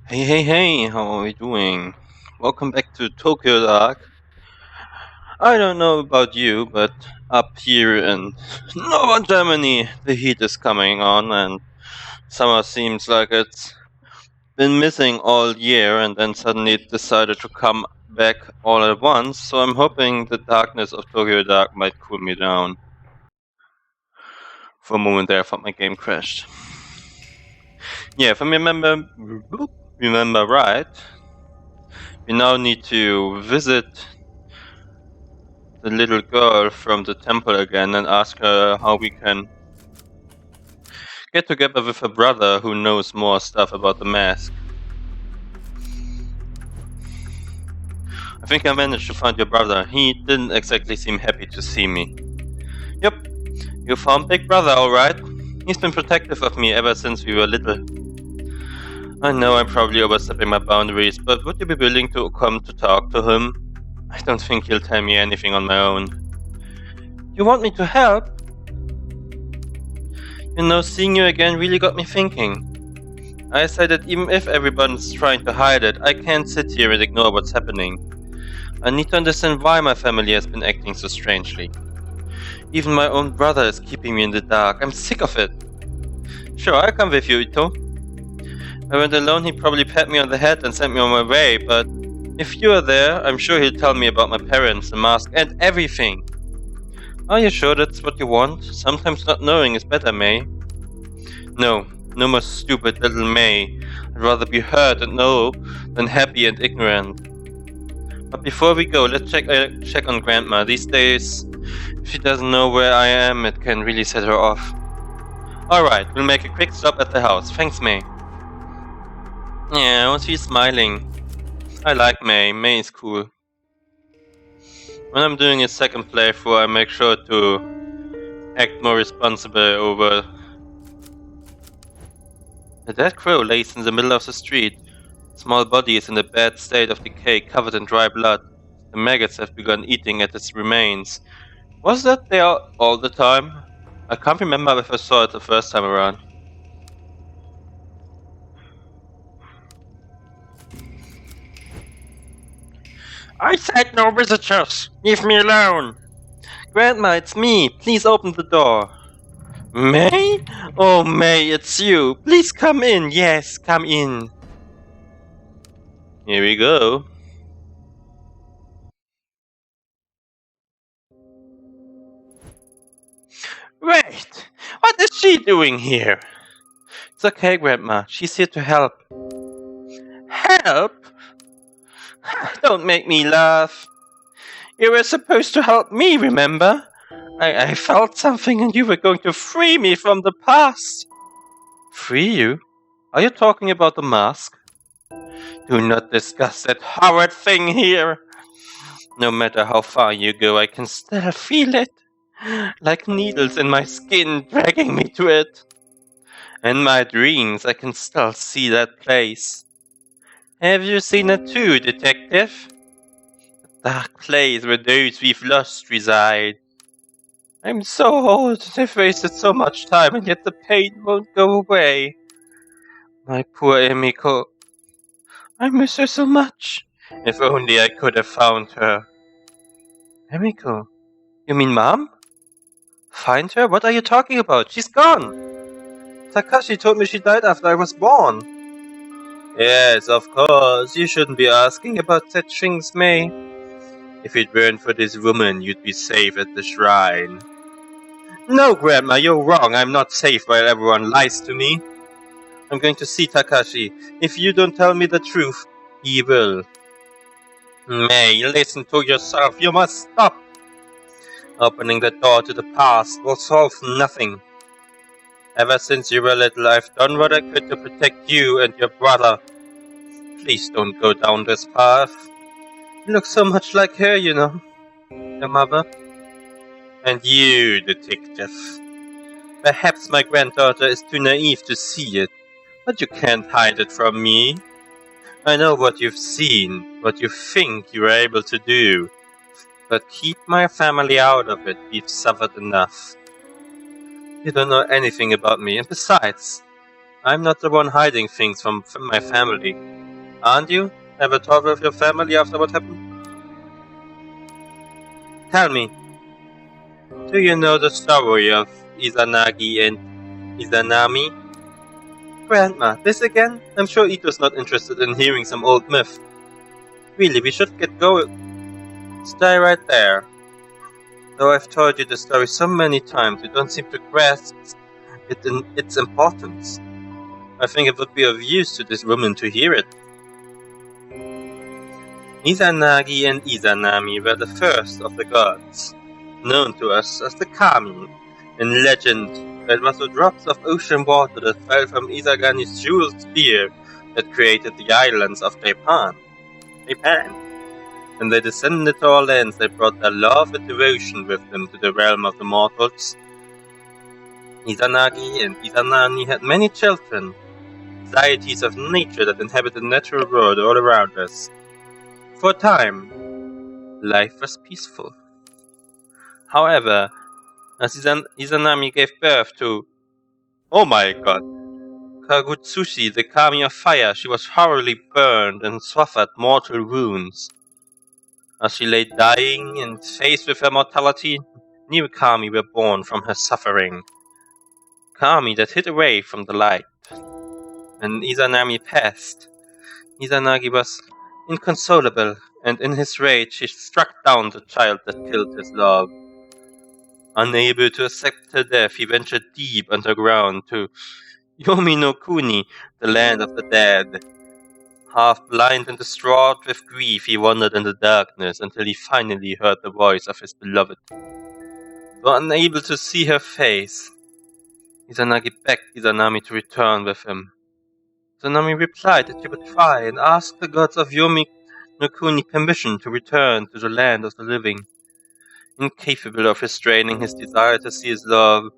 Hey, hey, hey, how are we doing? Welcome back to Tokyo Dark. I don't know about you, but up here in Northern Germany, the heat is coming on, and summer seems like it's been missing all year, and then suddenly it decided to come back all at once. So I'm hoping the darkness of Tokyo Dark might cool me down. For a moment there, I thought my game crashed. Yeah, if I remember right, we now need to visit the little girl from the temple again and ask her how we can get together with her brother who knows more stuff about the mask. I think I managed to find your brother. He didn't exactly seem happy to see me. Yep, you found Big Brother, alright? He's been protective of me ever since we were little. I know I'm probably overstepping my boundaries, but would you be willing to come to talk to him? I don't think he'll tell me anything on my own. You want me to help? You know, seeing you again really got me thinking. I say that even if everyone's trying to hide it, I can't sit here and ignore what's happening. I need to understand why my family has been acting so strangely. Even my own brother is keeping me in the dark. I'm sick of it. Sure, I'll come with you, Ito. If I went alone, he'd probably pat me on the head and send me on my way, but if you are there, I'm sure he'll tell me about my parents, the mask, and everything. Are you sure that's what you want? Sometimes not knowing is better, May. No more stupid little May. I'd rather be hurt and know than happy and ignorant. But before we go, let's check on Grandma. These days, if she doesn't know where I am, it can really set her off. Alright, we'll make a quick stop at the house. Thanks, May. Yeah, she's smiling. I like May. May is cool. When I'm doing a second playthrough, I make sure to act more responsible over. A dead crow lays in the middle of the street. Small body is in a bad state of decay, covered in dry blood. The maggots have begun eating at its remains. Was that there all the time? I can't remember if I saw it the first time around. I said no visitors! Leave me alone! Grandma, it's me! Please open the door! May? Oh, May, it's you! Please come in! Yes, come in! Here we go. Wait! What is she doing here? It's okay, Grandma. She's here to help. Help? Don't make me laugh. You were supposed to help me, remember? I felt something and you were going to free me from the past. Free you? Are you talking about the mask? Do not discuss that horrid thing here. No matter how far you go, I can still feel it. Like needles in my skin dragging me to it. In my dreams, I can still see that place. Have you seen it too, detective? The dark place where those we've lost reside. I'm so old and I've wasted so much time, and yet the pain won't go away. My poor Emiko. I miss her so much. If only I could have found her. Emiko? You mean Mom? Find her? What are you talking about? She's gone! Takashi told me she died after I was born. Yes, of course. You shouldn't be asking about such things, May. If it weren't for this woman, you'd be safe at the shrine. No, Grandma, you're wrong. I'm not safe while everyone lies to me. I'm going to see Takashi. If you don't tell me the truth, he will. May, listen to yourself. You must stop. Opening the door to the past will solve nothing. Ever since you were little, I've done what I could to protect you and your brother. Please don't go down this path. You look so much like her, you know. Your mother. And you, detective. Perhaps my granddaughter is too naive to see it, but you can't hide it from me. I know what you've seen, what you think you were able to do. But keep my family out of it. We've suffered enough. You don't know anything about me, and besides, I'm not the one hiding things from my family. Aren't you? Ever talked with your family after what happened? Tell me, do you know the story of Izanagi and Izanami? Grandma, this again? I'm sure Ito's not interested in hearing some old myth. Really, we should get going. Stay right there. Though I've told you the story so many times, you don't seem to grasp its importance. I think it would be of use to this woman to hear it. Izanagi and Izanami were the first of the gods, known to us as the Kami. In legend, it was the drops of ocean water that fell from Izagani's jeweled spear that created the islands of Japan. When they descended to our lands, they brought their love and devotion with them to the realm of the mortals. Izanagi and Izanami had many children, deities of nature that inhabit the natural world all around us. For a time, life was peaceful. However, as Izanami gave birth to, oh my god, Kagutsushi, the Kami of fire, she was horribly burned and suffered mortal wounds. As she lay dying and faced with her mortality, new Kami were born from her suffering. Kami that hid away from the light. When Izanami passed, Izanagi was inconsolable, and in his rage he struck down the child that killed his love. Unable to accept her death, he ventured deep underground to Yomi no Kuni, the land of the dead. Half blind and distraught with grief, he wandered in the darkness until he finally heard the voice of his beloved. Though unable to see her face, Izanagi begged Izanami to return with him. Izanami replied that she would try and ask the gods of Yomi no Kuni permission to return to the land of the living. Incapable of restraining his desire to see his love,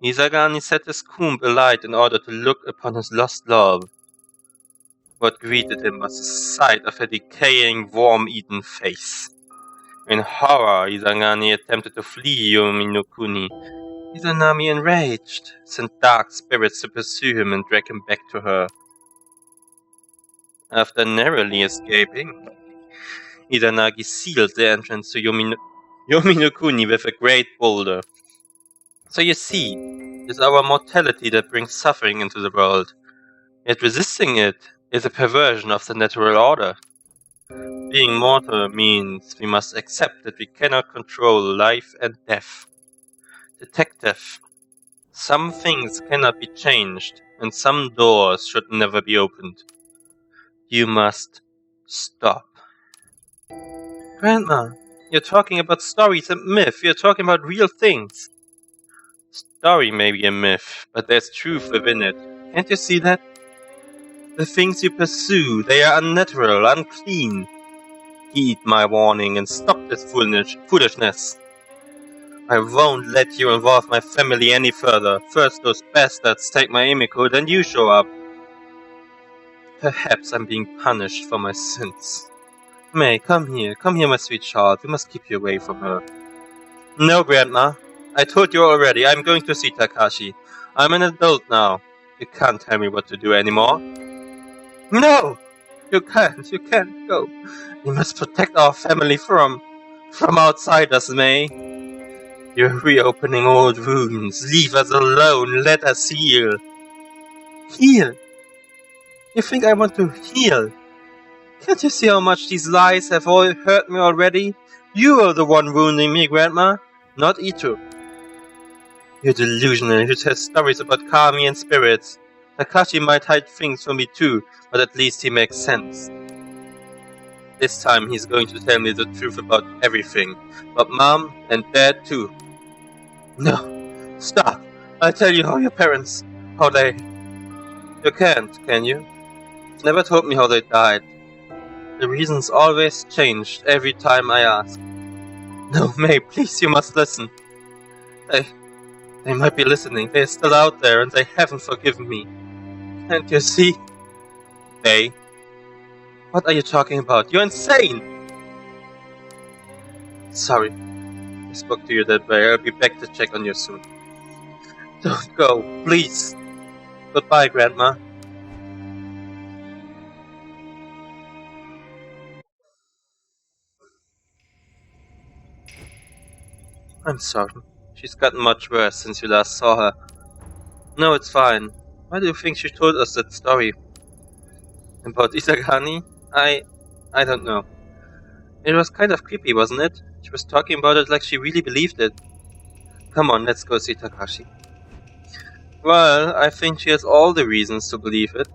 Izagani set his kumb alight in order to look upon his lost love. What greeted him was the sight of her decaying, worm-eaten face. In horror, Izagani attempted to flee Yomi no Kuni. Izanami, enraged, sent dark spirits to pursue him and drag him back to her. After narrowly escaping, Izanagi sealed the entrance to Yomi no Kuni with a great boulder. So you see, it's our mortality that brings suffering into the world. Yet resisting it is a perversion of the natural order. Being mortal means we must accept that we cannot control life and death. Detective, some things cannot be changed, and some doors should never be opened. You must stop. Grandma, you're talking about stories and myth. You're talking about real things. Story may be a myth, but there's truth within it. Can't you see that? The things you pursue, they are unnatural, unclean. Heed my warning and stop this foolishness. I won't let you involve my family any further. First those bastards take my Emiko, then you show up. Perhaps I'm being punished for my sins. May, come here, my sweet child. We must keep you away from her. No, Grandma. I told you already, I'm going to see Takashi. I'm an adult now. You can't tell me what to do anymore. No! You can't go. We must protect our family from outsiders, May. You're reopening old wounds. Leave us alone. Let us heal. Heal? You think I want to heal? Can't you see how much these lies have all hurt me already? You are the one wounding me, Grandma, not Ito. You're delusional. You tell stories about Kami and spirits. Takashi might hide things from me too, but at least he makes sense. This time he's going to tell me the truth about everything. About Mom and Dad too. No, stop. I'll tell you how your parents, how they... You can't, can you? Never told me how they died. The reasons always changed every time I asked. No, May, please, you must listen. They might be listening. They're still out there and they haven't forgiven me. Can't you see? They? What are you talking about? You're insane! Sorry. I spoke to you that way. I'll be back to check on you soon. Don't go, please. Goodbye, Grandma. I'm sorry. She's gotten much worse since you last saw her. No, it's fine. Why do you think she told us that story? About Isagani? I don't know. It was kind of creepy, wasn't it? She was talking about it like she really believed it. Come on, let's go see Takashi. Well, I think she has all the reasons to believe it.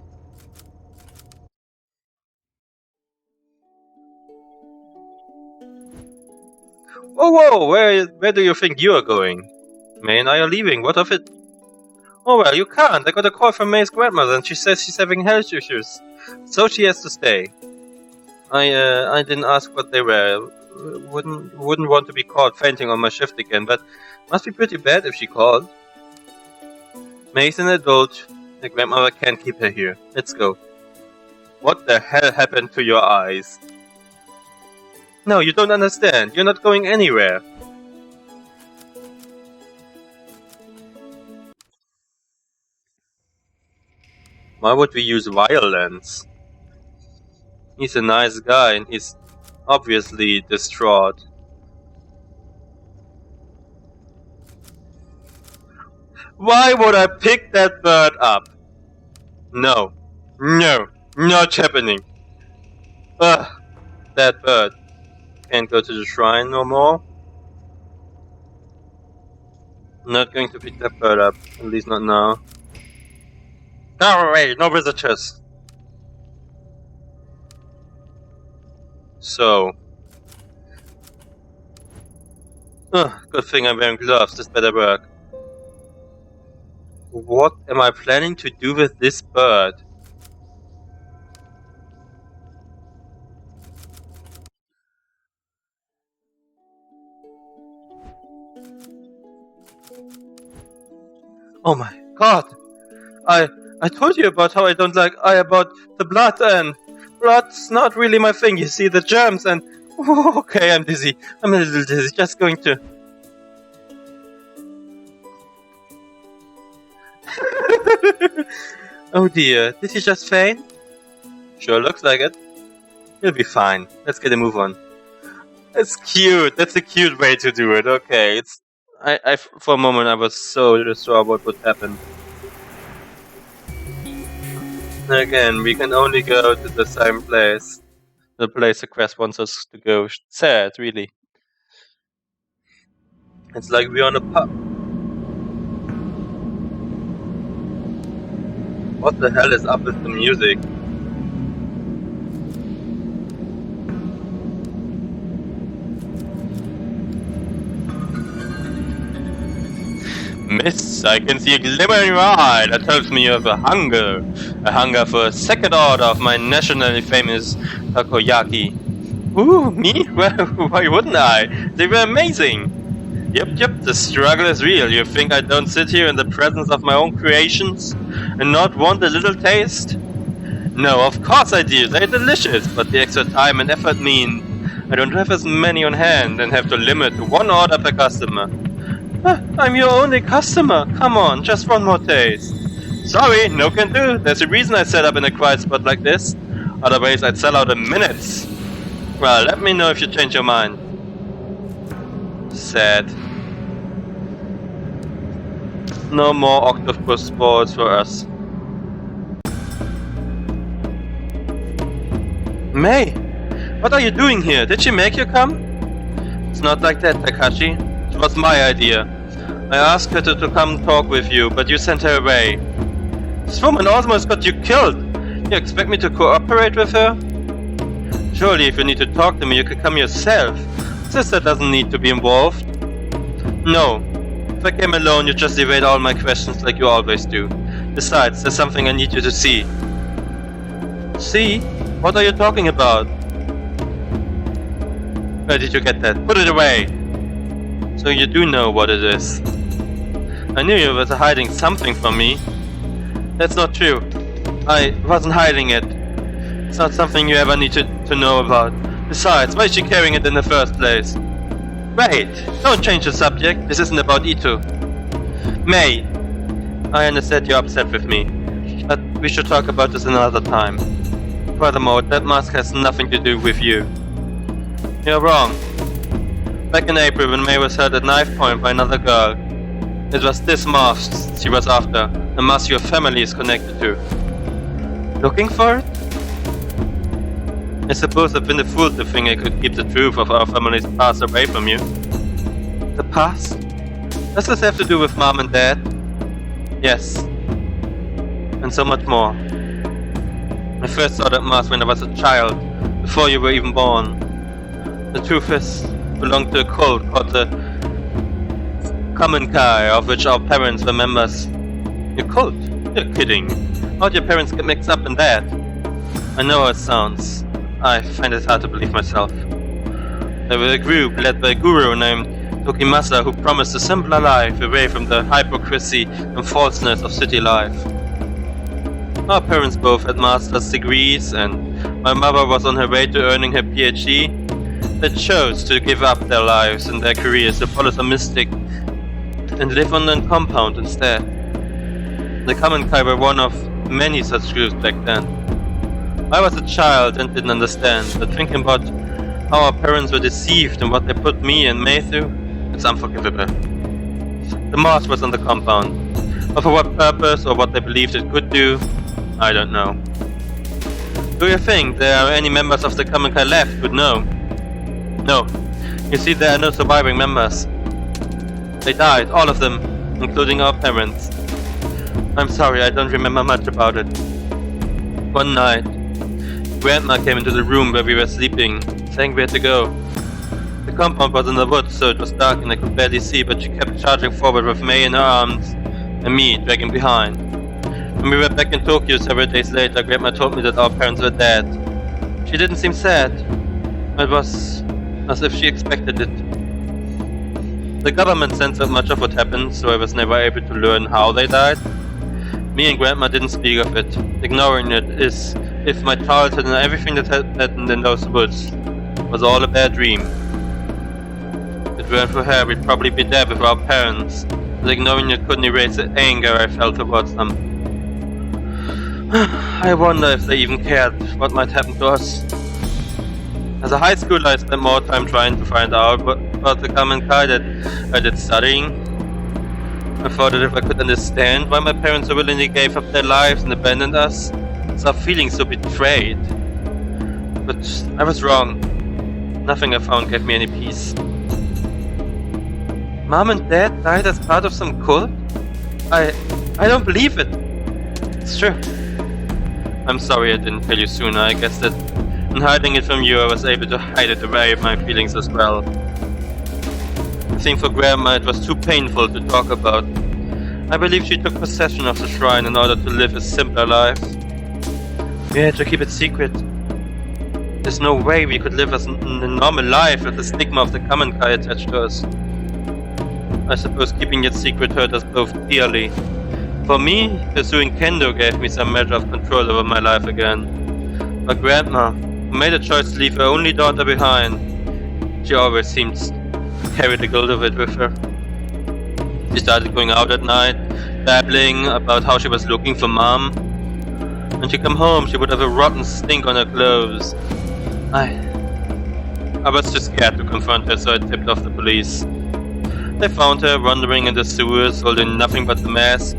Whoa, where do you think you are going? May and I are leaving, what of it? Oh well, you can't. I got a call from May's grandmother and she says she's having health issues. So she has to stay. I didn't ask what they were. Wouldn't want to be caught fainting on my shift again, but must be pretty bad if she called. May's an adult. The grandmother can't keep her here. Let's go. What the hell happened to your eyes? No, you don't understand. You're not going anywhere. Why would we use violence? He's a nice guy and he's obviously distraught. Why would I pick that bird up? No. No. Not happening. Ugh. That bird. Can't go to the shrine no more. Not going to pick that bird up. At least not now. No way, no visitors. So. Good thing I'm wearing gloves, this better work. What am I planning to do with this bird? Oh my god! I told you about how I don't like about the blood, and blood's not really my thing, you see, the germs, and okay, I'm dizzy. I'm a little dizzy, just going to... Oh dear, did he just faint? Sure looks like it. He'll be fine. Let's get a move on. That's cute. That's a cute way to do it. Okay, it's... I for a moment I was so sure what would happen. Again, we can only go to the same place. The place the quest wants us to go. Sad, really. It's like we're on a pub. What the hell is up with the music? Miss, I can see a glimmer in your eye that tells me you have a hunger for a second order of my nationally famous takoyaki. Ooh, me? Well, why wouldn't I? They were amazing! Yep, the struggle is real. You think I don't sit here in the presence of my own creations and not want a little taste? No, of course I do. They're delicious, but the extra time and effort mean I don't have as many on hand and have to limit to one order per customer. I'm your only customer. Come on, just one more taste. Sorry, no can do. There's a reason I set up in a quiet spot like this. Otherwise, I'd sell out in minutes. Well, let me know if you change your mind. Sad. No more octopus balls for us. May, what are you doing here? Did she make you come? It's not like that, Takashi. It was my idea. I asked her to come talk with you, but you sent her away. This woman almost got you killed. You expect me to cooperate with her? Surely if you need to talk to me, you could come yourself. Sister doesn't need to be involved. No. If I came alone, you'd just evade all my questions like you always do. Besides, there's something I need you to see. See? What are you talking about? Where did you get that? Put it away! So you do know what it is. I knew you were hiding something from me. That's not true. I wasn't hiding it. It's not something you ever need to know about. Besides, why is she carrying it in the first place? Wait! Don't change the subject. This isn't about Ito. May! I understand you're upset with me. But we should talk about this another time. Furthermore, that mask has nothing to do with you. You're wrong. Back in April, when May was held at knife point by another girl, it was this mask she was after, a mask your family is connected to. Looking for it? I suppose I've been a fool to think I could keep the truth of our family's past away from you. The past? Does this have to do with Mom and Dad? Yes. And so much more. I first saw that mask when I was a child, before you were even born. The truth is, it belonged to a cult called the Kamenkai, of which our parents were members. Your cult? You're kidding. How'd your parents get mixed up in that? I know how it sounds. I find it hard to believe myself. They were a group led by a guru named Tokimasa who promised a simpler life away from the hypocrisy and falseness of city life. Our parents both had master's degrees, and my mother was on her way to earning her PhD. They chose to give up their lives and their careers to follow some mystic and live on a compound instead. The Kamenkai were one of many such groups back then. I was a child and didn't understand, but thinking about how our parents were deceived and what they put me and May through, it's unforgivable. The mask was on the compound, but for what purpose or what they believed it could do, I don't know. Do you think there are any members of the Kamenkai left who'd know? No. You see, there are no surviving members. They died, all of them, including our parents. I'm sorry, I don't remember much about it. One night, Grandma came into the room where we were sleeping, saying we had to go. The compound was in the woods, so it was dark and I could barely see, but she kept charging forward with May in her arms and me dragging behind. When we were back in Tokyo several days later, Grandma told me that our parents were dead. She didn't seem sad. It was as if she expected it. The government censored much of what happened, so I was never able to learn how they died. Me and Grandma didn't speak of it. Ignoring it is if my childhood and everything that happened in those woods was all a bad dream. If it weren't for her, we'd probably be dead with our parents, but ignoring it couldn't erase the anger I felt towards them. I wonder if they even cared what might happen to us. As a high schooler, I spent more time trying to find out about the Kamenkai that I did studying. I thought that if I could understand why my parents so willingly gave up their lives and abandoned us, I'd stop feeling so betrayed. But I was wrong. Nothing I found gave me any peace. Mom and Dad died as part of some cult? I don't believe it. It's true. I'm sorry I didn't tell you sooner. I guess that in hiding it from you, I was able to hide it away my feelings as well. I think for Grandma it was too painful to talk about. I believe she took possession of the shrine in order to live a simpler life. We had to keep it secret. There's no way we could live as a normal life with the stigma of the Kamenkai attached to us. I suppose keeping it secret hurt us both dearly. For me, pursuing Kendo gave me some measure of control over my life again. But Grandma, who made a choice to leave her only daughter behind, she always seemed to carry the guilt of it with her. She started going out at night, babbling about how she was looking for Mom. When she came home, she would have a rotten stink on her clothes. I was too scared to confront her, so I tipped off the police. They found her wandering in the sewers, holding nothing but the mask.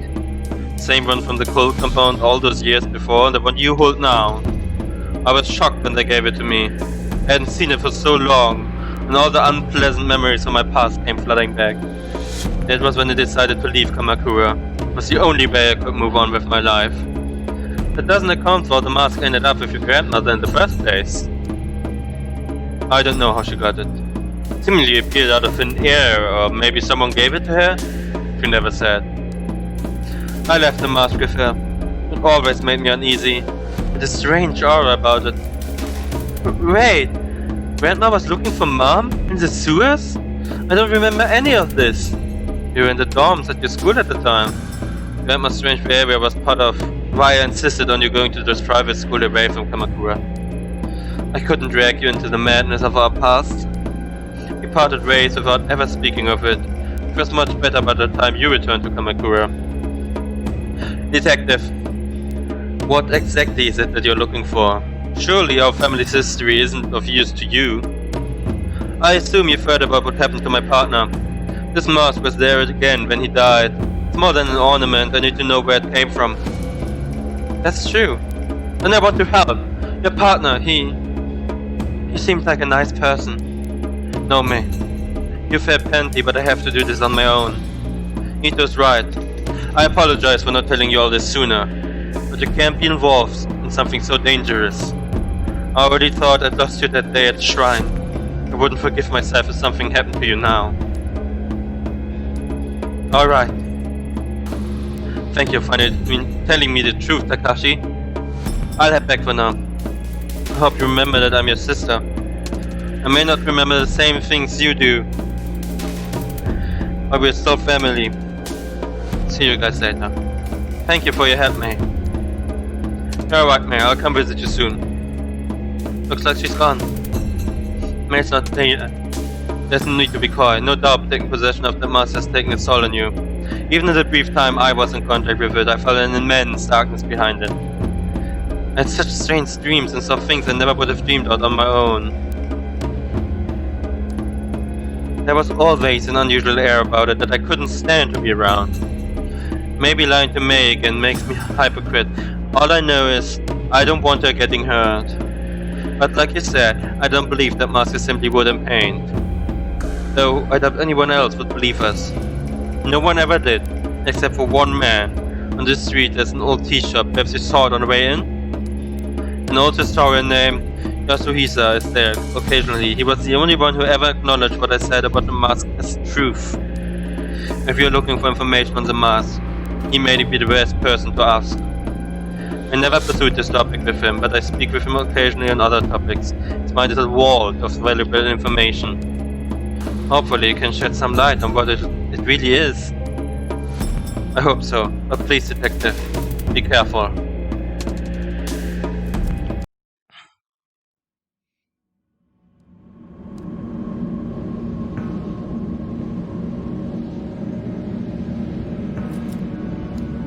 Same one from the cult compound all those years before, the one you hold now. I was shocked when they gave it to me. I hadn't seen it for so long, and all the unpleasant memories of my past came flooding back. That was when I decided to leave Kamakura. It was the only way I could move on with my life. That doesn't account for how the mask ended up with your grandmother in the first place. I don't know how she got it. Seemingly appeared out of thin air, or maybe someone gave it to her? She never said. I left the mask with her. It always made me uneasy. With a strange aura about it. Wait, Grandma was looking for Mom in the sewers? I don't remember any of this. You were in the dorms at your school at the time. Grandma's strange behavior was part of why I insisted on you going to this private school away from Kamakura. I couldn't drag you into the madness of our past. We parted ways without ever speaking of it. It was much better by the time you returned to Kamakura. Detective, what exactly is it that you're looking for? Surely our family's history isn't of use to you. I assume you've heard about what happened to my partner. This mask was there again when he died. It's more than an ornament, I need to know where it came from. That's true. And I want to help. Your partner, he seemed like a nice person. No, May. You've had plenty, but I have to do this on my own. Ito's right. I apologize for not telling you all this sooner. But you can't be involved in something so dangerous. I already thought I'd lost you that day at the shrine. I wouldn't forgive myself if something happened to you now. Alright. Thank you for telling me the truth, Takashi. I'll head back for now. I hope you remember that I'm your sister. I may not remember the same things you do, but we're still family. See you guys later. Thank you for your help, May. You're alright, May. I'll come visit you soon. Looks like she's gone. May's not there. There's no need to be coy. No doubt taking possession of the mask has taken its toll on you. Even in the brief time I was in contact with it, I felt an immense darkness behind it. I had such strange dreams and saw things I never would have dreamed out on my own. There was always an unusual air about it that I couldn't stand to be around. Maybe lying to May again makes me a hypocrite. All I know is, I don't want her getting hurt. But like you said, I don't believe that mask is simply wood and paint. Though I doubt anyone else would believe us. No one ever did, except for one man. On the street there's an old tea shop, perhaps you saw it on the way in? An old historian named Yasuhisa is there occasionally. He was the only one who ever acknowledged what I said about the mask as truth. If you're looking for information on the mask, he may be the best person to ask. I never pursued this topic with him, but I speak with him occasionally on other topics. It's my little vault of valuable information. Hopefully it can shed some light on what it really is. I hope so, but please, detective, be careful.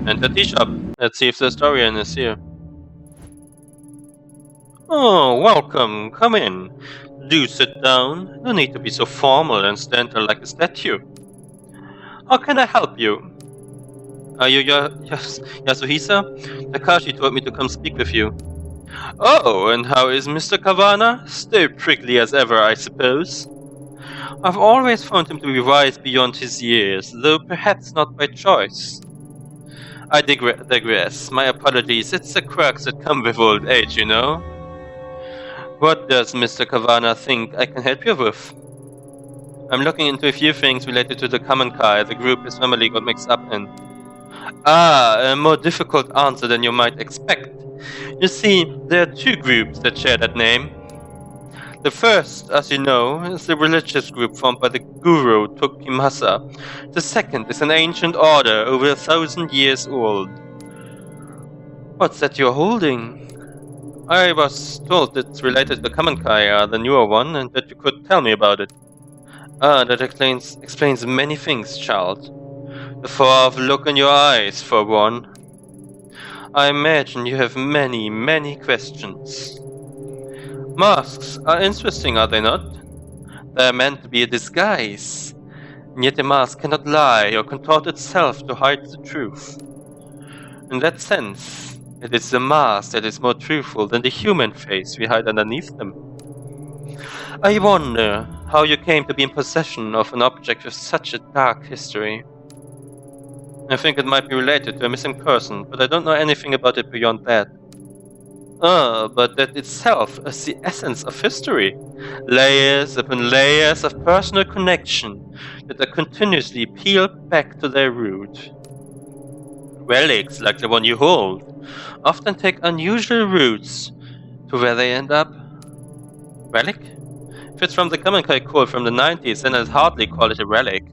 Enter tea shop. Let's see if the historian is here. Oh, welcome. Come in. Do sit down. No need to be so formal and stand there like a statue. How can I help you? Are you Yasuhisa? Takashi told me to come speak with you. Oh, and how is Mr. Kawana? Still prickly as ever, I suppose. I've always found him to be wise beyond his years, though perhaps not by choice. I digress. My apologies. It's the quirks that come with old age, you know. What does Mr. Kawana think I can help you with? I'm looking into a few things related to the Kamenkai, the group his family got mixed up in. Ah, a more difficult answer than you might expect. You see, there are two groups that share that name. The first, as you know, is the religious group formed by the guru Tokimasa. The second is an ancient order over 1,000 years old. What's that you're holding? I was told it's related to the Kamenkai, the newer one, and that you could tell me about it. Ah, that explains many things, child. The far-off look in your eyes, for one. I imagine you have many, many questions. Masks are interesting, are they not? They are meant to be a disguise, and yet a mask cannot lie or contort itself to hide the truth. In that sense, it is the mask that is more truthful than the human face we hide underneath them. I wonder how you came to be in possession of an object with such a dark history. I think it might be related to a missing person, but I don't know anything about it beyond that. But that itself is the essence of history. Layers upon layers of personal connection that are continuously peeled back to their root. Relics like the one you hold often take unusual routes to where they end up. Relic? If it's from the Kamenkai code from the 90s, then I'd hardly call it a relic.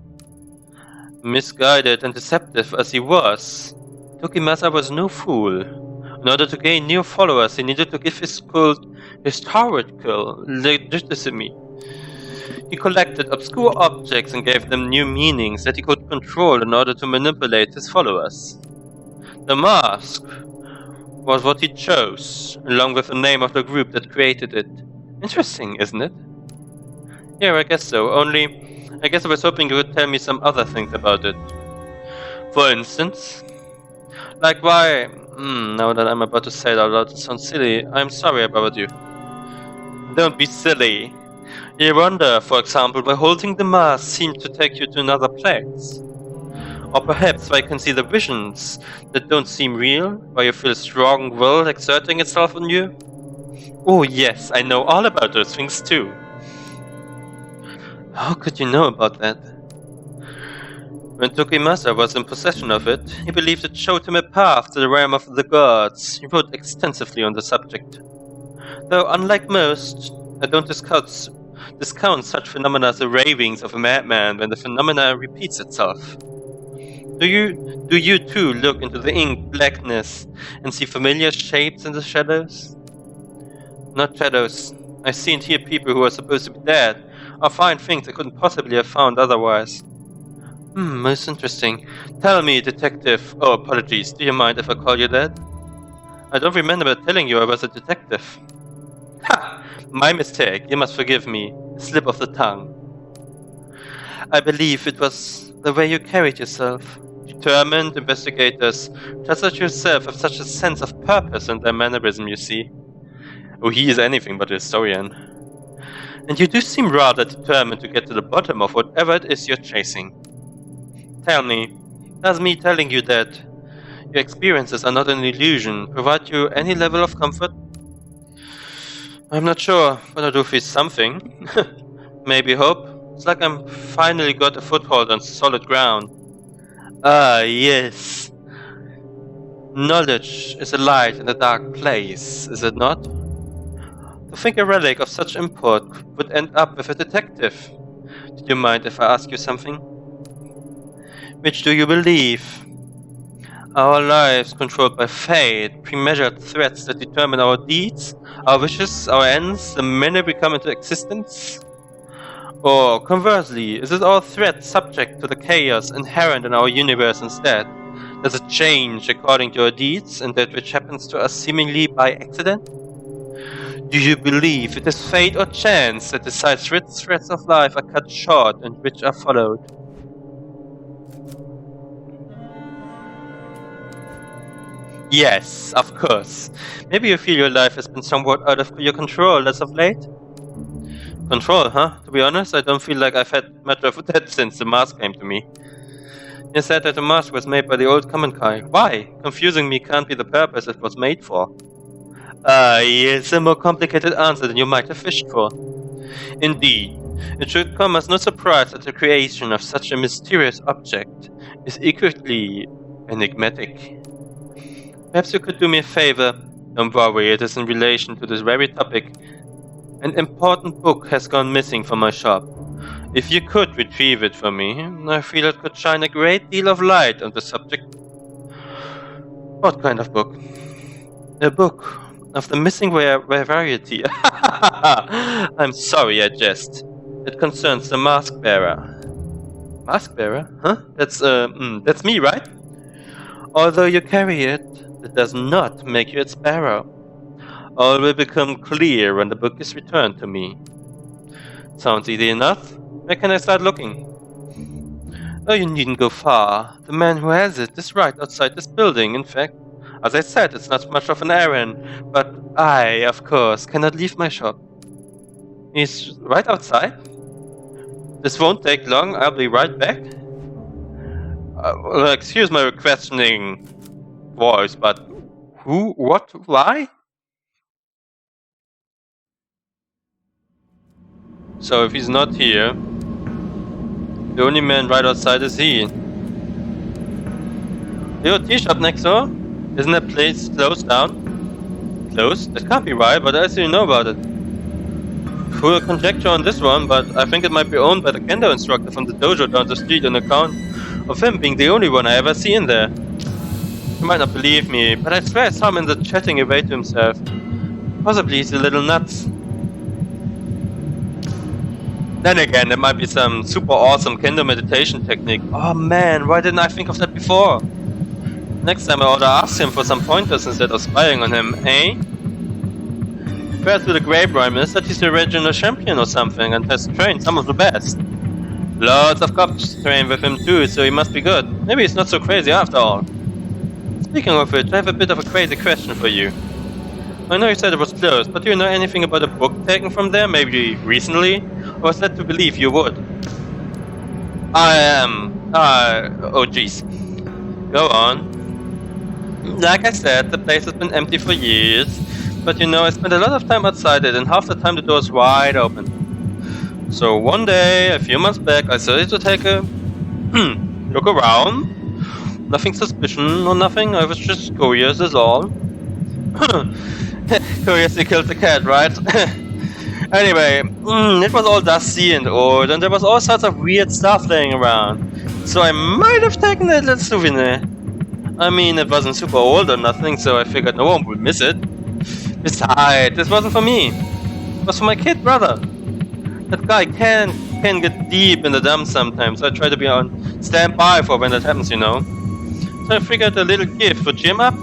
Misguided and deceptive as he was, Tokimasa was no fool. In order to gain new followers, he needed to give his cult historical legitimacy. He collected obscure objects and gave them new meanings that he could control in order to manipulate his followers. The mask was what he chose, along with the name of the group that created it. Interesting, isn't it? Yeah, I guess so. Only, I guess I was hoping you would tell me some other things about it. For instance, like why... now that I'm about to say it out loud, it sounds silly. I'm sorry about you. Don't be silly. You wonder, for example, why holding the mask seemed to take you to another place. Or perhaps why you can see the visions that don't seem real, why you feel strong will exerting itself on you. Oh yes, I know all about those things too. How could you know about that? When Tokimasa was in possession of it, he believed it showed him a path to the realm of the gods. He wrote extensively on the subject. Though unlike most, I don't discount such phenomena as the ravings of a madman when the phenomena repeats itself. Do you too look into the ink blackness and see familiar shapes in the shadows? Not shadows. I see and hear people who are supposed to be dead, or find things I couldn't possibly have found otherwise. Most interesting. Tell me, detective. Oh, apologies. Do you mind if I call you that? I don't remember telling you I was a detective. Ha! My mistake. You must forgive me. A slip of the tongue. I believe it was the way you carried yourself. Determined investigators, just as yourself, have such a sense of purpose in their mannerism, you see. Oh, he is anything but a historian. And you do seem rather determined to get to the bottom of whatever it is you're chasing. Tell me, does me telling you that your experiences are not an illusion provide you any level of comfort? I'm not sure, but I do feel something. Maybe hope. It's like I'm finally got a foothold on solid ground. Ah, yes. Knowledge is a light in a dark place, is it not? To think a relic of such import would end up with a detective. Do you mind if I ask you something? Which do you believe? Our lives controlled by fate, pre-measured threats that determine our deeds, our wishes, our ends, the minute we come into existence? Or, conversely, is it all threat subject to the chaos inherent in our universe instead? Does it change according to our deeds, and that which happens to us seemingly by accident? Do you believe it is fate or chance that decides which threads of life are cut short and which are followed? Yes, of course. Maybe you feel your life has been somewhat out of your control as of late? Control, huh? To be honest, I don't feel like I've had much of that since the mask came to me. You said that the mask was made by the old common kind. Why? Confusing me can't be the purpose it was made for. Yes, a more complicated answer than you might have wished for. Indeed, it should come as no surprise that the creation of such a mysterious object is equally enigmatic. Perhaps you could do me a favor. Don't worry, it is in relation to this very topic. An important book has gone missing from my shop. If you could retrieve it for me, I feel it could shine a great deal of light on the subject. What kind of book? A book of the missing variety. I'm sorry, I jest. It concerns the mask bearer. Mask bearer? Huh? That's me, right? Although you carry it, it does not make you its bearer. All will become clear when the book is returned to me. Sounds easy enough. Where can I start looking? Oh, you needn't go far. The man who has it is right outside this building, in fact. As I said, it's not much of an errand, but I, of course, cannot leave my shop. He's right outside? This won't take long, I'll be right back. Excuse my questioning voice, but who, what, why? So if he's not here, the only man right outside is he. The old tea shop next door? Isn't that place closed down? Closed? That can't be right, but I still know about it. Full conjecture on this one, but I think it might be owned by the kendo instructor from the dojo down the street on account of him being the only one I ever see in there. You might not believe me, but I swear I saw him in there chatting away to himself. Possibly he's a little nuts. Then again, it might be some super awesome kendo meditation technique. Oh man, why didn't I think of that before? Next time I ought to ask him for some pointers instead of spying on him, eh? Perhaps with a great rhyme is that he's the regional champion or something and has trained some of the best. Lots of cops train with him too, so he must be good. Maybe he's not so crazy after all. Speaking of which, I have a bit of a crazy question for you. I know you said it was closed, but do you know anything about a book taken from there, maybe recently? Or was led to believe you would? Oh jeez. Go on. Like I said, the place has been empty for years, but you know, I spent a lot of time outside it, and half the time the door's wide open. So one day, a few months back, I started to take a look around. Nothing suspicious or nothing, I was just curious is all. Curiosity killed the cat, right? Anyway, it was all dusty and old, and there was all sorts of weird stuff laying around. So I might have taken that little souvenir. I mean, it wasn't super old or nothing, so I figured no one would miss it. Besides, this wasn't for me. It was for my kid brother. That guy can get deep in the dumps sometimes, so I try to be on standby for when that happens, you know. So I figured a little gift would cheer him up.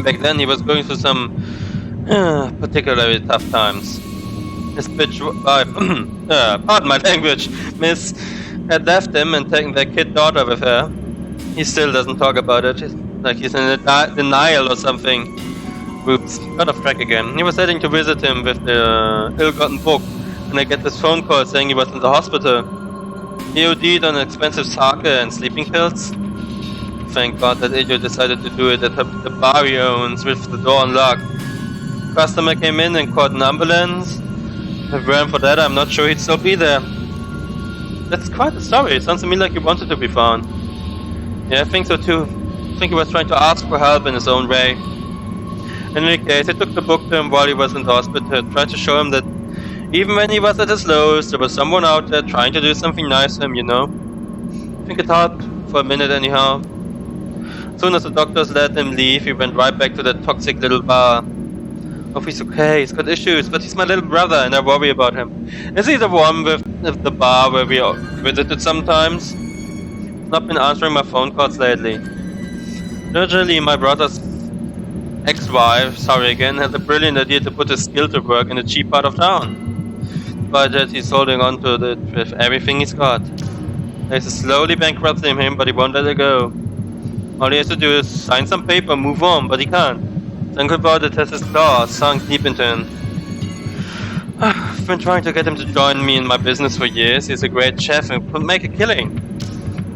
Back then he was going through some particularly tough times. His bitch wife, pardon my language, Miss, had left him and taken their kid daughter with her. He still doesn't talk about it, like he's in denial or something. Oops, got off track again. He was heading to visit him with the ill-gotten book, and I get this phone call saying he was in the hospital. He OD'd on expensive sake and sleeping pills. Thank God that idiot decided to do it at the bar he owns with the door unlocked. Customer came in and called an ambulance. If it weren't for that, I'm not sure he'd still be there. That's quite a story. It sounds to me like he wanted to be found. Yeah, I think so too. I think he was trying to ask for help in his own way. In any case, I took the book to him while he was in the hospital, tried to show him that even when he was at his lowest, there was someone out there trying to do something nice for him, you know? I think it helped, for a minute anyhow. As soon as the doctors let him leave, he went right back to that toxic little bar. Hope he's okay, he's got issues, but he's my little brother and I worry about him. Is he the one with the bar where we visited sometimes? He's not been answering my phone calls lately. Originally, my brother's ex-wife, sorry again, had the brilliant idea to put his skill to work in a cheap part of town. But that he's holding on to it with everything he's got. There's slowly bankrupting him, but he won't let it go. All he has to do is sign some paper, move on, but he can't. Think about it, has his claws sunk deep into him. I've been trying to get him to join me in my business for years. He's a great chef and could make a killing.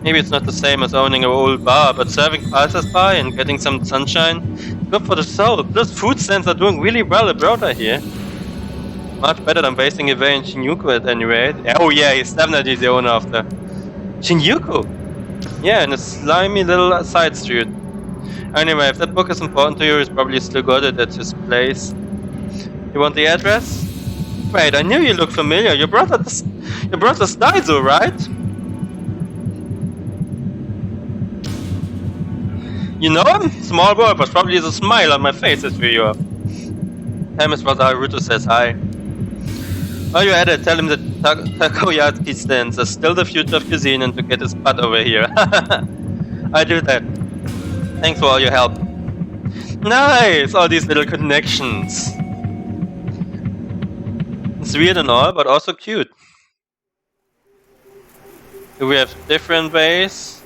Maybe it's not the same as owning an old bar, but serving passers-by and getting some sunshine, good for the soul. Plus, food stands are doing really well abroad, I hear. Much better than wasting away in Shinjuku at any rate. Oh yeah, he's definitely the owner of the Shinjuku. Yeah, in a slimy little side street. Anyway, if that book is important to you, he's probably still got it at his place. You want the address? Wait, I knew you looked familiar. Your brother's Daizo, right? You know him? Small world, but probably there's a smile on my face as we are. His brother Haruto says hi. While you're at it, tell him that takoyaki stands are still the future of cuisine and to get his butt over here. I do that. Thanks for all your help. Nice! All these little connections. It's weird and all, but also cute. Do we have different ways?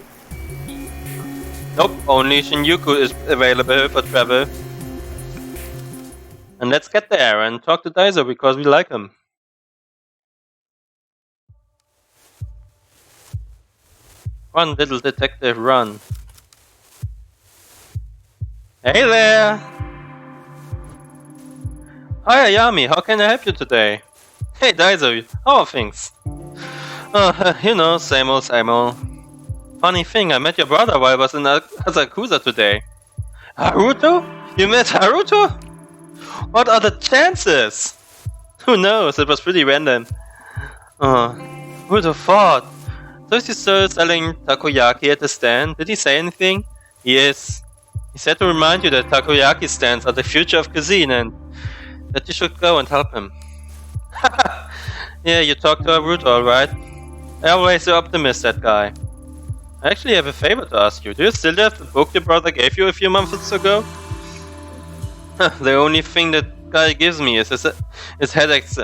Nope, only Shinjuku is available for travel. And let's get there and talk to Daizo because we like him. Run, little detective, run. Hey there! Hi Ayami, how can I help you today? Hey Daizo, how are things? You know, same old, same old. Funny thing, I met your brother while I was in Asakusa today. Haruto? You met Haruto? What are the chances? Who knows, it was pretty random. Who'd have thought? So is he still selling takoyaki at the stand? Did he say anything? Yes. He said to remind you that takoyaki stands are the future of cuisine and that you should go and help him. Yeah, you talked to Haruto, alright? Always the optimist, that guy. I actually have a favor to ask you. Do you still have the book your brother gave you a few months ago? The only thing that guy gives me is headaches.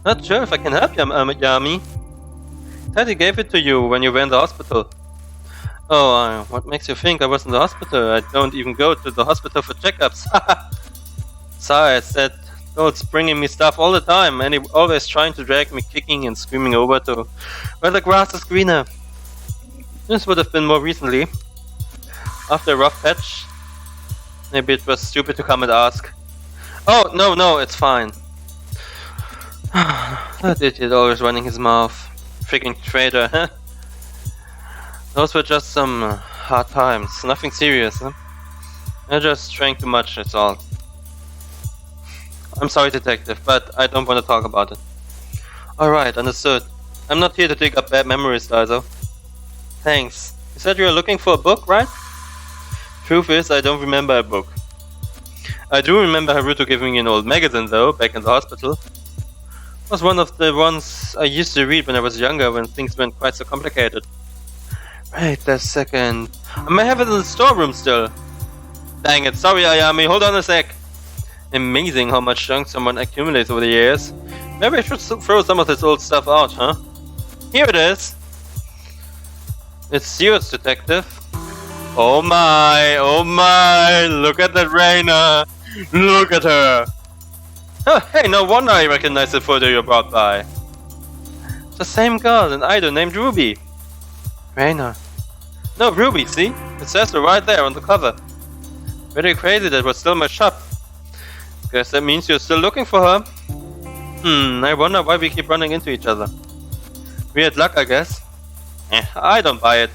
Not sure if I can help you, Yami. Said he gave it to you when you were in the hospital. Oh, what makes you think I was in the hospital? I don't even go to the hospital for checkups. Sorry, I said Gold's bringing me stuff all the time, and he always trying to drag me kicking and screaming over to where the grass is greener. This would have been more recently. After a rough patch. Maybe it was stupid to come and ask. Oh, no, it's fine. That idiot always running his mouth. Freaking traitor, huh? Those were just some hard times. Nothing serious, huh? I just drank too much, that's all. I'm sorry, detective, but I don't want to talk about it. Alright, understood. I'm not here to dig up bad memories, Daiso. Thanks. You said you were looking for a book, right? Truth is, I don't remember a book. I do remember Haruto giving me an old magazine, though, back in the hospital. It was one of the ones I used to read when I was younger, when things weren't quite so complicated. Wait a second. I may have it in the storeroom still. Dang it, sorry Ayami, hold on a sec. Amazing how much junk someone accumulates over the years. Maybe I should throw some of this old stuff out, huh? Here it is. It's yours, detective. Oh my, look at that Reina. Look at her. Oh, hey, no wonder I recognize the photo you brought by. It's the same girl, an idol named Ruby. Reina. No, Ruby, see? It says so right there on the cover. Very crazy that was still in my shop. Guess that means you're still looking for her. I wonder why we keep running into each other. Weird luck, I guess. I don't buy it.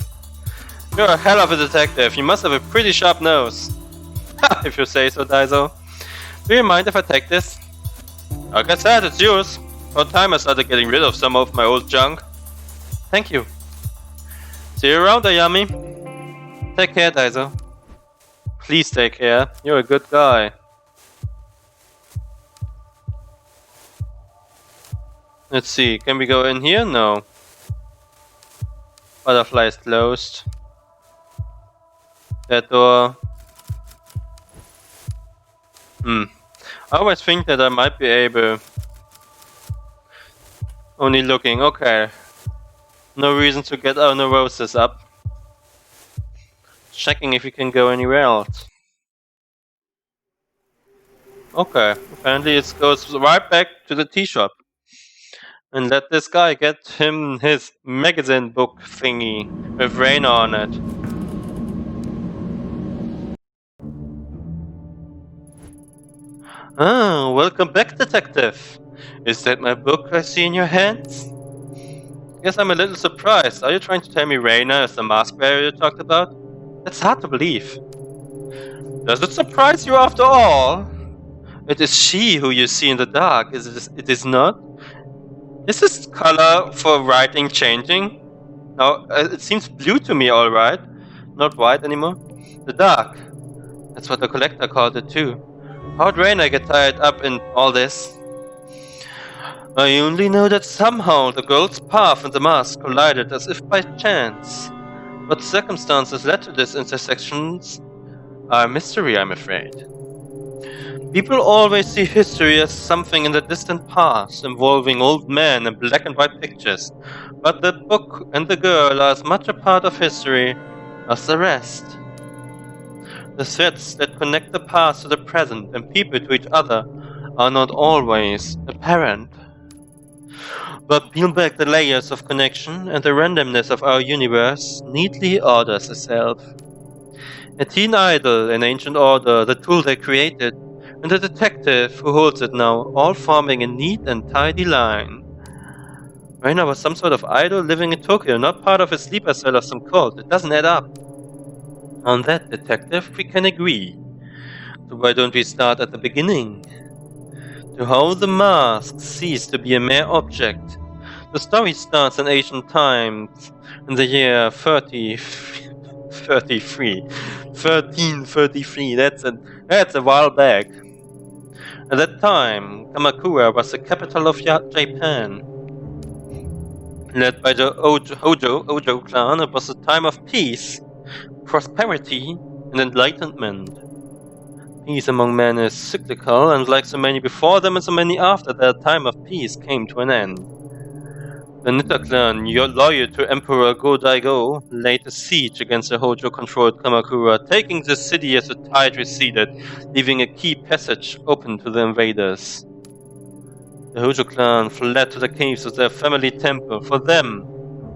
You're a hell of a detective. You must have a pretty sharp nose. If you say so, Daiso. Do you mind if I take this? Like I said, it's yours. About time I started getting rid of some of my old junk. Thank you. See you around, Ayami. Take care, Daiso. Please take care. You're a good guy. Let's see, can we go in here? No. Butterfly is closed. That door. I always think that I might be able. Only looking, okay. No reason to get our neurosis up. Checking if we can go anywhere else. Okay, apparently it goes right back to the tea shop. And let this guy get him his magazine book thingy with Reina on it. Oh, welcome back, detective. Is that my book I see in your hands? Guess I'm a little surprised. Are you trying to tell me Reina is the mask bearer you talked about? That's hard to believe. Does it surprise you after all? It is she who you see in the dark, it is not? Is this color for writing changing? No, it seems blue to me, alright. Not white anymore. The dark. That's what the collector called it too. How'd Reina get tied up in all this? I only know that somehow the girl's path and the mask collided as if by chance. What circumstances led to these intersections are a mystery, I'm afraid. People always see history as something in the distant past, involving old men and black and white pictures, but the book and the girl are as much a part of history as the rest. The threads that connect the past to the present and people to each other are not always apparent. But peel back the layers of connection and the randomness of our universe neatly orders itself. A teen idol, an ancient order, the tool they created, and the detective who holds it now, all forming a neat and tidy line. Reina was some sort of idol living in Tokyo, not part of a sleeper cell of some cult. It doesn't add up. On that, detective, we can agree. So why don't we start at the beginning? To how the mask ceased to be a mere object. The story starts in ancient times, in the year 1333. That's a while back. At that time, Kamakura was the capital of Japan. Led by the Ojo clan, it was a time of peace, prosperity, and enlightenment. Peace among men is cyclical, and like so many before them and so many after, their time of peace came to an end. The Nitta clan, loyal to Emperor Go-Daigo, laid a siege against the Hojo-controlled Kamakura, taking the city as the tide receded, leaving a key passage open to the invaders. The Hojo clan fled to the caves of their family temple. For them,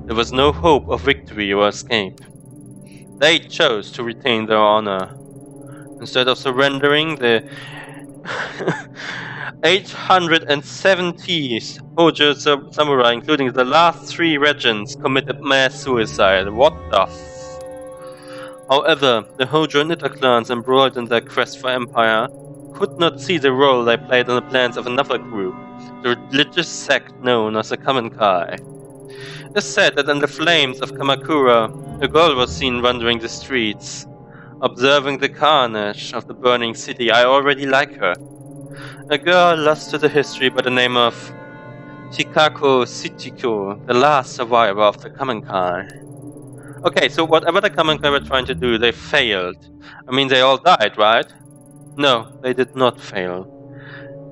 there was no hope of victory or escape. They chose to retain their honor. Instead of surrendering, the 870 Hojo samurai, including the last 3 regents, committed mass suicide. What the However, the Hojo and Nitta clans, embroiled in their quest for empire, could not see the role they played in the plans of another group, the religious sect known as the Kamenkai. It is said that in the flames of Kamakura, a girl was seen wandering the streets. Observing the carnage of the burning city, I already like her. A girl lost to the history by the name of Chikako Shichiko, the last survivor of the Kamenkai. Okay, so whatever the Kamenkai were trying to do, they failed. I mean, they all died, right? No, they did not fail.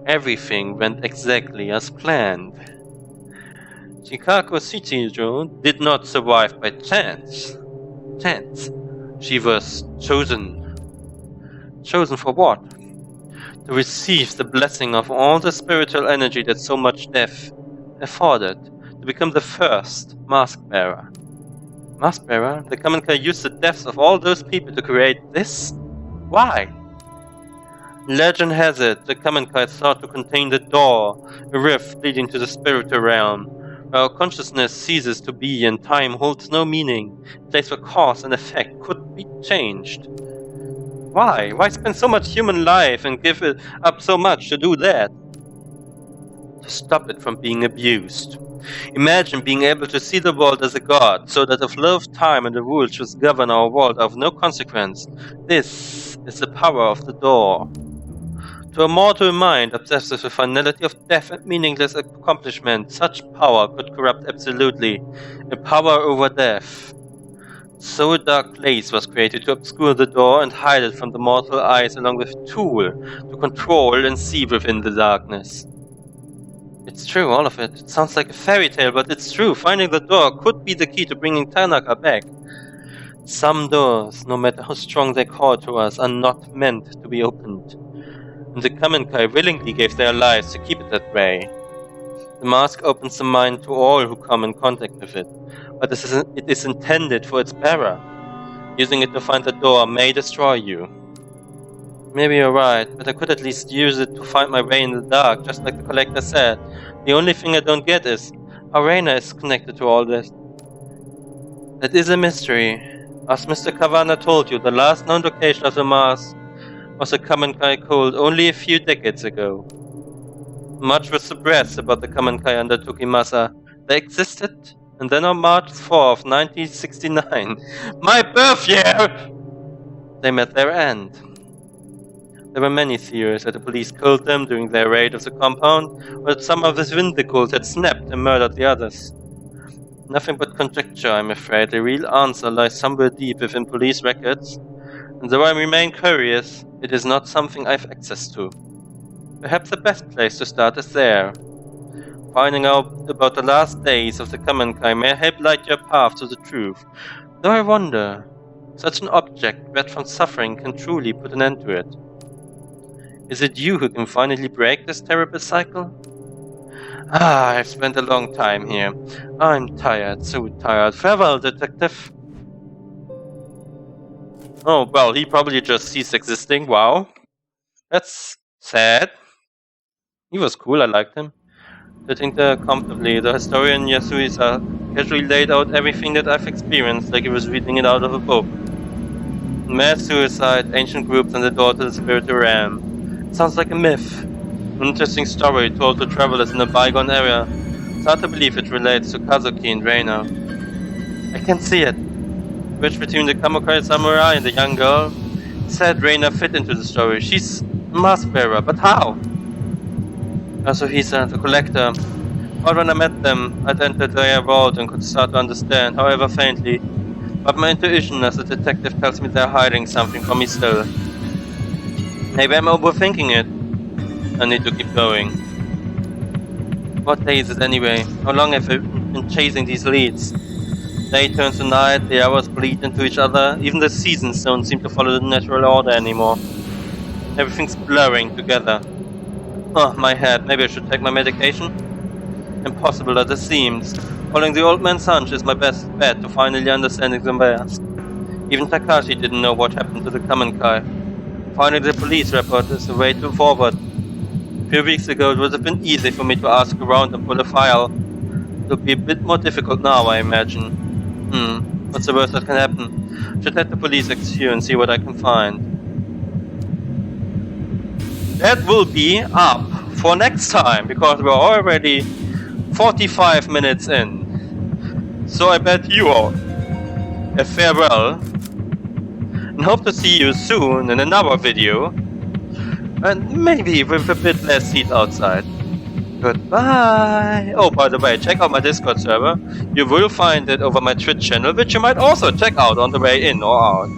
Everything went exactly as planned. Chikako Shichiko did not survive by chance. She was chosen. Chosen for what? To receive the blessing of all the spiritual energy that so much death afforded, to become the first mask bearer. Mask bearer? The Kamenkai used the deaths of all those people to create this? Why? Legend has it, the Kamenkai thought to contain the door, a rift leading to the spiritual realm, where our consciousness ceases to be and time holds no meaning, a place where cause and effect could be changed. Why? Why spend so much human life and give it up so much to do that? To stop it from being abused. Imagine being able to see the world as a god, so that the flow of time and the rules should govern our world of no consequence. This is the power of the door. To a mortal mind obsessed with the finality of death and meaningless accomplishment, such power could corrupt absolutely, a power over death. So a dark place was created to obscure the door and hide it from the mortal eyes, along with a tool to control and see within the darkness. It's true, all of it. It sounds like a fairy tale, but it's true. Finding the door could be the key to bringing Tanaka back. Some doors, no matter how strong they call to us, are not meant to be opened. And the Kamenkai willingly gave their lives to keep it that way. The mask opens the mind to all who come in contact with it, but it is intended for its bearer. Using it to find the door may destroy you. Maybe you're right, but I could at least use it to find my way in the dark, just like the collector said. The only thing I don't get is how Reina is connected to all this. That is a mystery. As Mr. Kavanagh told you, the last known location of the mask was a Kamenkai cult only a few decades ago. Much was suppressed about the Kamenkai under Tokimasa. They existed, and then on March 4th, 1969, my birth year, they met their end. There were many theories that the police killed them during their raid of the compound, or that some of the Vindicult had snapped and murdered the others. Nothing but conjecture, I'm afraid. The real answer lies somewhere deep within police records, and though I remain curious, it is not something I have access to. Perhaps the best place to start is there. Finding out about the last days of the Kamenkai may help light your path to the truth. Though I wonder, such an object bred from suffering can truly put an end to it. Is it you who can finally break this terrible cycle? I've spent a long time here. I'm tired, so tired. Farewell, detective. Oh, well, he probably just ceased existing. Wow. That's sad. He was cool, I liked him. Sitting there comfortably, the historian Yasuisa casually laid out everything that I've experienced like he was reading it out of a book. Mass suicide, ancient groups, and the door to the spiritual realm. It sounds like a myth. An interesting story told to travelers in a bygone era. It's hard to believe it relates to Kazuki and Reina. I can see it. The bridge between the Kamenkai samurai and the young girl. It said Reina fit into the story. She's a mask bearer, but how? Yasuhisa, the collector. But when I met them, I'd entered their vault and could start to understand, however faintly. But my intuition as a detective tells me they're hiding something from me still. Maybe I'm overthinking it. I need to keep going. What day is it anyway? How long have I been chasing these leads? Day turns to night, the hours bleed into each other, even the seasons don't seem to follow the natural order anymore. Everything's blurring together. Oh, my head, maybe I should take my medication? Impossible as it seems. Following the old man's hunch is my best bet to finally understanding the mask. Even Takashi didn't know what happened to the Kamenkai. Finding the police report is the way forward. A few weeks ago it would have been easy for me to ask around and pull a file. It'll be a bit more difficult now, I imagine. What's the worst that can happen? Should head to police HQ and see what I can find. That will be up for next time, because we're already 45 minutes in. So I bet you all a farewell, and hope to see you soon in another video, and maybe with a bit less heat outside. Goodbye! Oh, by the way, check out my Discord server. You will find it over my Twitch channel, which you might also check out on the way in or out.